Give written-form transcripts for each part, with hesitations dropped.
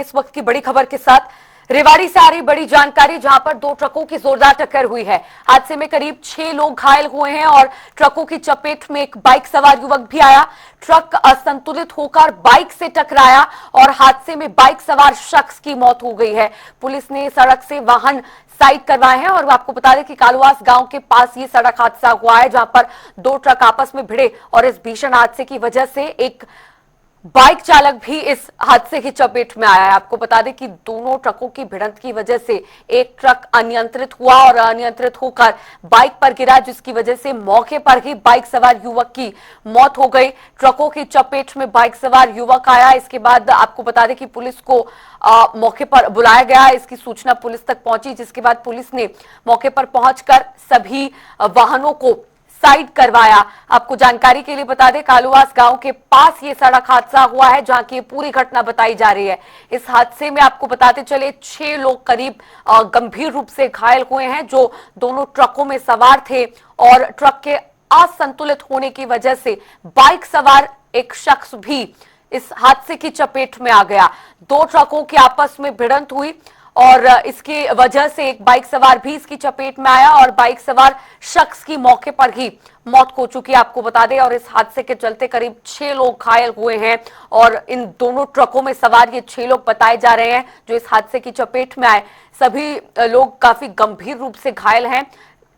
इस वक्त की बड़ी खबर के साथ रेवाड़ी से आ रही बड़ी जानकारी, जहां पर दो ट्रकों की जोरदार टक्कर हुई है। हादसे में करीब 6 लोग घायल हुए हैं और ट्रकों की चपेट में एक बाइक सवार युवक भी आया। ट्रक असंतुलित होकर बाइक से टकराया और हादसे में बाइक सवार शख्स की मौत हो गई है। पुलिस ने सड़क से वाहन साइड करवाए हैं और आपको बता दें कि कालुवास गांव के पास ये सड़क हादसा हुआ है, जहां पर दो ट्रक आपस में भिड़े और इस भीषण हादसे की वजह से एक बाइक चालक भी इस हादसे की चपेट में आया है। आपको बता दें कि दोनों ट्रकों की भिड़ंत की वजह से एक ट्रक अनियंत्रित हुआ और अनियंत्रित होकर बाइक पर गिरा, जिसकी वजह से मौके पर ही बाइक सवार युवक की मौत हो गई। ट्रकों की चपेट में बाइक सवार युवक आया। इसके बाद आपको बता दें कि पुलिस को मौके पर बुलाया गया। इसकी सूचना पुलिस तक पहुंची, जिसके बाद पुलिस ने मौके पर पहुंचकर सभी वाहनों को साइड करवाया। आपको जानकारी के लिए बता दें, कालुवास गांव के पास ये सड़क हादसा हुआ है, जहां की पूरी घटना बताई जा रही है। इस हादसे में आपको बताते चले 6 लोग करीब गंभीर रूप से घायल हुए हैं, जो दोनों ट्रकों में सवार थे और ट्रक के असंतुलित होने की वजह से बाइक सवार एक शख्स भी इस हादसे की चपेट में आ गया। दो ट्रकों की आपस में भिड़ंत हुई और इसकी वजह से एक बाइक सवार भी इसकी चपेट में आया और बाइक सवार शख्स की मौके पर ही मौत हो चुकी है, आपको बता दें। और इस हादसे के चलते करीब 6 लोग घायल हुए हैं और इन दोनों ट्रकों में सवार ये 6 लोग बताए जा रहे हैं जो इस हादसे की चपेट में आए। सभी लोग काफी गंभीर रूप से घायल हैं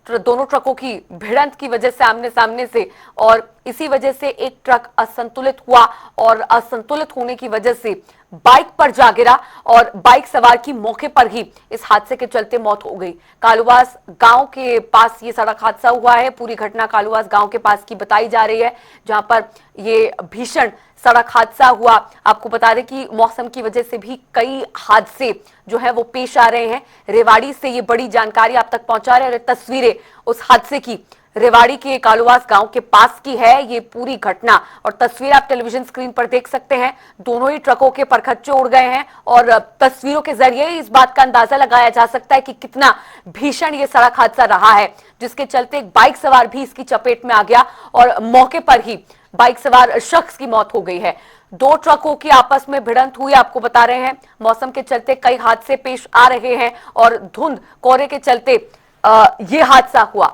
दोनों ट्रकों की भिड़ंत की वजह से आमने सामने से, और इसी वजह से एक ट्रक असंतुलित हुआ और असंतुलित होने की वजह से बाइक पर जा गिरा और बाइक सवार की मौके पर ही इस हादसे के चलते मौत हो गई। कालुवास गांव के पास ये सड़क हादसा हुआ है। पूरी घटना कालुवास गांव के पास की बताई जा रही है, जहां पर ये भीषण सड़क हादसा हुआ। आपको बता दें कि मौसम की वजह से भी कई हादसे जो है वो पेश आ रहे हैं। रेवाड़ी से ये बड़ी जानकारी आप तक पहुंचा रहे हैं और तस्वीरें उस हादसे की रेवाड़ी के कालुवास गांव के पास की है ये पूरी घटना, और तस्वीर आप टेलीविजन स्क्रीन पर देख सकते हैं। दोनों ही ट्रकों के परखच्चे उड़ गए हैं और तस्वीरों के जरिए इस बात का अंदाजा लगाया जा सकता है कि कितना भीषण ये सड़क हादसा रहा है, जिसके चलते एक बाइक सवार भी इसकी चपेट में आ गया और मौके पर ही बाइक सवार शख्स की मौत हो गई है। दो ट्रकों की आपस में भिड़ंत हुई, आपको बता रहे हैं। मौसम के चलते कई हादसे पेश आ रहे हैं और धुंध कोहरे के चलते ये हादसा हुआ।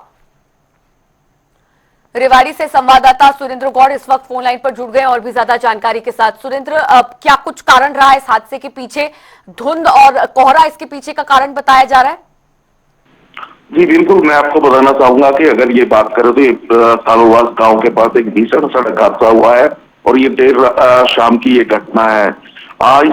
रेवाड़ी से संवाददाता सुरेंद्र गौड़ इस वक्त फोन लाइन पर जुड़ गए और भी ज्यादा जानकारी के साथ। सुरेंद्र, क्या कुछ कारण रहा है इस हादसे के पीछे? धुंध और कोहरा इसके पीछे का कारण बताया जा रहा है? जी बिल्कुल, मैं आपको बताना चाहूंगा कि अगर ये बात करें तो कालुवास गांव के पास एक भीषण सड़क हादसा हुआ है और ये देर शाम की ये घटना है।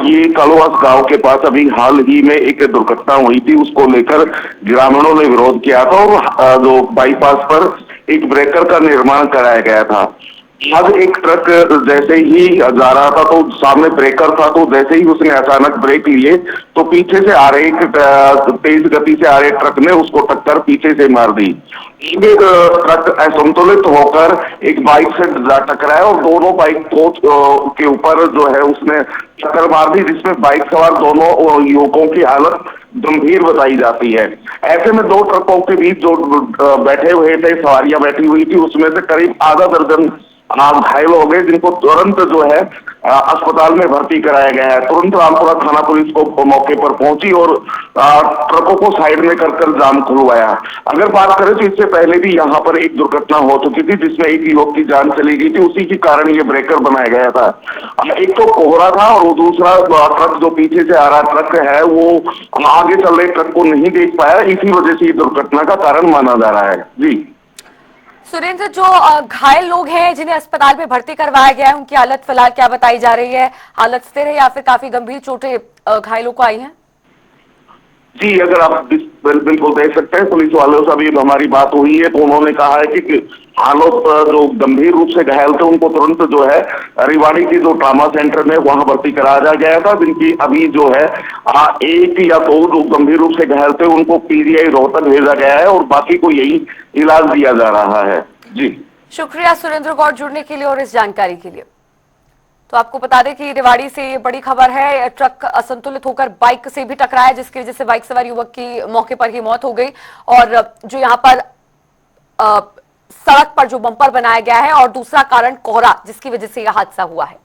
ये कालुवास गांव के पास अभी हाल ही में एक दुर्घटना हुई थी, उसको लेकर ग्रामीणों ने विरोध किया था और जो बाईपास पर एक ब्रेकर का निर्माण कराया गया था। आज एक ट्रक जैसे ही जा रहा था तो सामने ब्रेकर था, तो जैसे ही उसने अचानक ब्रेक लिए तो पीछे से आ रहे एक तेज गति से आ रहे ट्रक ने उसको टक्कर पीछे से मार दी। एक ट्रक असंतुलित होकर एक बाइक से जा टकराया और दोनों बाइक के ऊपर जो है उसने टक्कर मार दी, जिसमें बाइक सवार दोनों युवकों की हालत गंभीर बताई जाती है। ऐसे में दो ट्रकों के बीच जो बैठे हुए थे, सवारियां बैठी हुई थी, उसमें से करीब आधा दर्जन घायल हो गए, जिनको तुरंत जो है अस्पताल में भर्ती कराया गया है। तुरंत रामपुरा थाना पुलिस को मौके पर पहुंची और ट्रकों को साइड में कर जाम खुलवाया। अगर बात करें तो इससे पहले भी यहाँ पर एक दुर्घटना हो चुकी थी, जिसमें एक युवक की जान चली गई थी। उसी के कारण ये ब्रेकर बनाया गया था। एक तो कोहरा था और दूसरा ट्रक जो पीछे से आ रहा ट्रक है वो आगे चल रहे ट्रक को नहीं देख पाया, इसी वजह से ये दुर्घटना का कारण माना जा रहा है। जी सुरेंद्र, जो घायल लोग हैं जिन्हें अस्पताल में भर्ती करवाया गया है, उनकी हालत फिलहाल क्या बताई जा रही है? हालत स्थिर है या फिर काफी गंभीर चोटें घायलों को आई हैं? जी, अगर आप बिल्कुल देख सकते हैं, पुलिस वालों से अभी हमारी बात हुई है तो उन्होंने कहा है कि हालत जो गंभीर रूप से घायल थे उनको तुरंत जो है रेवाड़ी की जो ट्रामा सेंटर में वहां भर्ती कराया गया था, जिनकी अभी जो है एक या दो जो गंभीर रूप से घायल थे उनको पीजीआई रोहतक भेजा गया है और बाकी को यही इलाज दिया जा रहा है। जी शुक्रिया सुरेंद्र गौड़ जुड़ने के लिए और इस जानकारी के लिए। तो आपको बता दें कि रेवाड़ी से ये बड़ी खबर है। ट्रक असंतुलित होकर बाइक से भी टकराया, जिसकी वजह से बाइक सवार युवक की मौके पर ही मौत हो गई। और जो यहाँ पर सड़क पर जो बम्पर बनाया गया है, और दूसरा कारण कोहरा, जिसकी वजह से यह हादसा हुआ है।